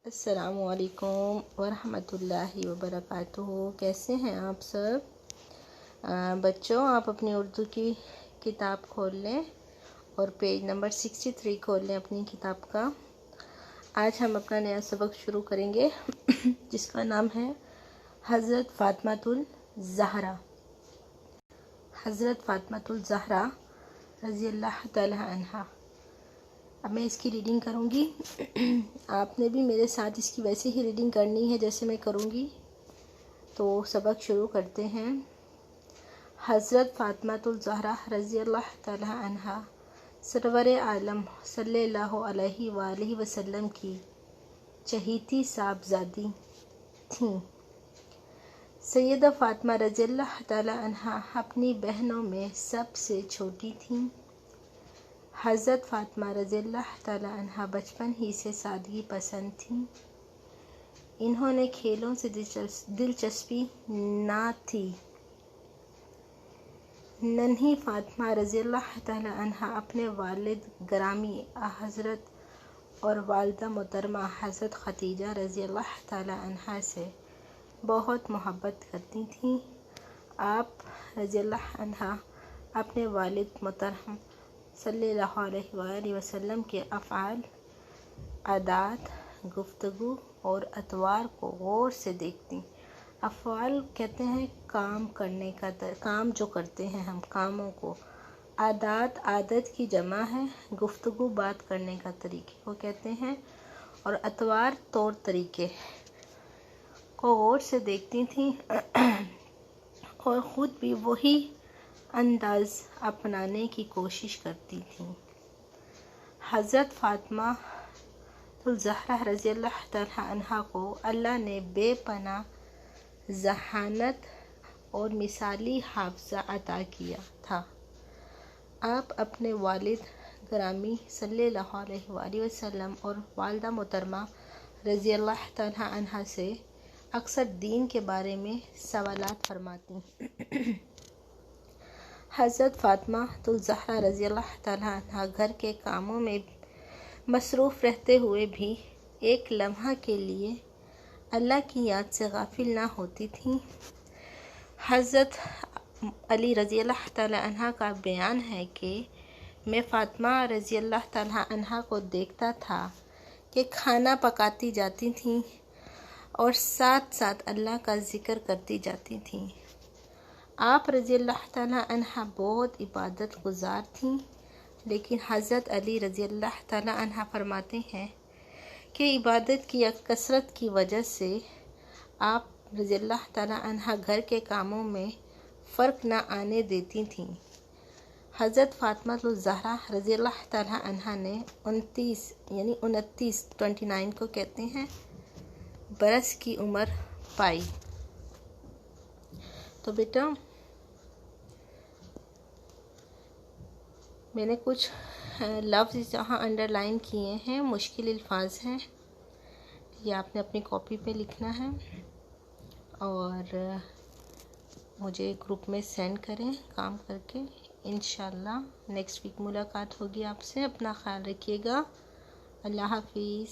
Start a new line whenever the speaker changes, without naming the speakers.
السلام علیکم ورحمۃ اللہ وبرکاتہ۔ کیسے ہیں آپ سب؟ بچوں، آپ اپنی اردو کی کتاب کھول لیں اور پیج نمبر 63 کھول لیں اپنی کتاب کا۔ آج ہم اپنا نیا سبق شروع کریں گے جس کا نام ہے حضرت فاطمۃ الزہرا۔ حضرت فاطمۃ الزہرا رضی اللہ تعالی عنہا۔ اب میں اس کی ریڈنگ کروں گی، آپ نے بھی میرے ساتھ اس کی ویسے ہی ریڈنگ کرنی ہے جیسے میں کروں گی۔ تو سبق شروع کرتے ہیں۔ حضرت فاطمۃ الزہرا رضی اللہ تعالی عنہا سرور عالم صلی اللہ علیہ وآلہ وسلم کی چہیتی صاحبزادی تھیں۔ سیدہ فاطمہ رضی اللہ تعالی عنہا اپنی بہنوں میں سب سے چھوٹی تھیں۔ حضرت فاطمہ رضی اللہ تعالی عنہا بچپن ہی سے سادگی پسند تھیں۔ انہوں نے کھیلوں سے دلچسپی نہ تھی۔ ننھی فاطمہ رضی اللہ تعالی عنہا اپنے والد گرامی حضرت اور والدہ محترمہ حضرت خدیجہ رضی اللہ تعالی عنہا سے بہت محبت کرتی تھیں۔ آپ رضی اللہ عنہا اپنے والد محترم صلی اللہ علیہ وآلہ وسلم کے افعال، عادات، گفتگو اور اطوار کو غور سے دیکھتی۔ افعال کہتے ہیں کام کرنے کا کام جو کرتے ہیں ہم کاموں کو۔ عادات عادت کی جمع ہے۔ گفتگو بات کرنے کا طریقے کو کہتے ہیں، اور اطوار طور طریقے کو غور سے دیکھتی تھیں اور خود بھی وہی انداز اپنانے کی کوشش کرتی تھیں۔ حضرت فاطمہ الزہرا رضی اللہ تعالی عنہا کو اللہ نے بے پناہ ذہانت اور مثالی حافظہ عطا کیا تھا۔ آپ اپنے والد گرامی صلی اللہ علیہ وآلہ وسلم اور والدہ محترمہ رضی اللہ تعالی عنہا سے اکثر دین کے بارے میں سوالات فرماتی۔ حضرت فاطمہ الزہرا رضی اللہ تعالی عنہا گھر کے کاموں میں مصروف رہتے ہوئے بھی ایک لمحہ کے لیے اللہ کی یاد سے غافل نہ ہوتی تھیں۔ حضرت علی رضی اللہ تعالی عنہ کا بیان ہے کہ میں فاطمہ رضی اللہ تعالی عنہ کو دیکھتا تھا کہ کھانا پکاتی جاتی تھیں اور ساتھ ساتھ اللہ کا ذکر کرتی جاتی تھیں۔ آپ رضی اللہ تعالی عنہ بہت عبادت گزار تھیں، لیکن حضرت علی رضی اللہ تعالی عنہ فرماتے ہیں کہ عبادت کی کثرت کی وجہ سے آپ رضی اللہ تعالی عنہ گھر کے کاموں میں فرق نہ آنے دیتی تھیں۔ حضرت فاطمہ الزہرا رضی اللہ تعالی عنہ نے 29 کو کہتے ہیں برس کی عمر پائی۔ تو بیٹا میں نے کچھ لفظ جہاں انڈر لائن کیے ہیں، مشکل الفاظ ہیں، یہ آپ نے اپنی کاپی پہ لکھنا ہے اور مجھے گروپ میں سینڈ کریں کام کر کے۔ انشاءاللہ نیکسٹ ویک ملاقات ہوگی آپ سے۔ اپنا خیال رکھیے گا۔ اللہ حافظ۔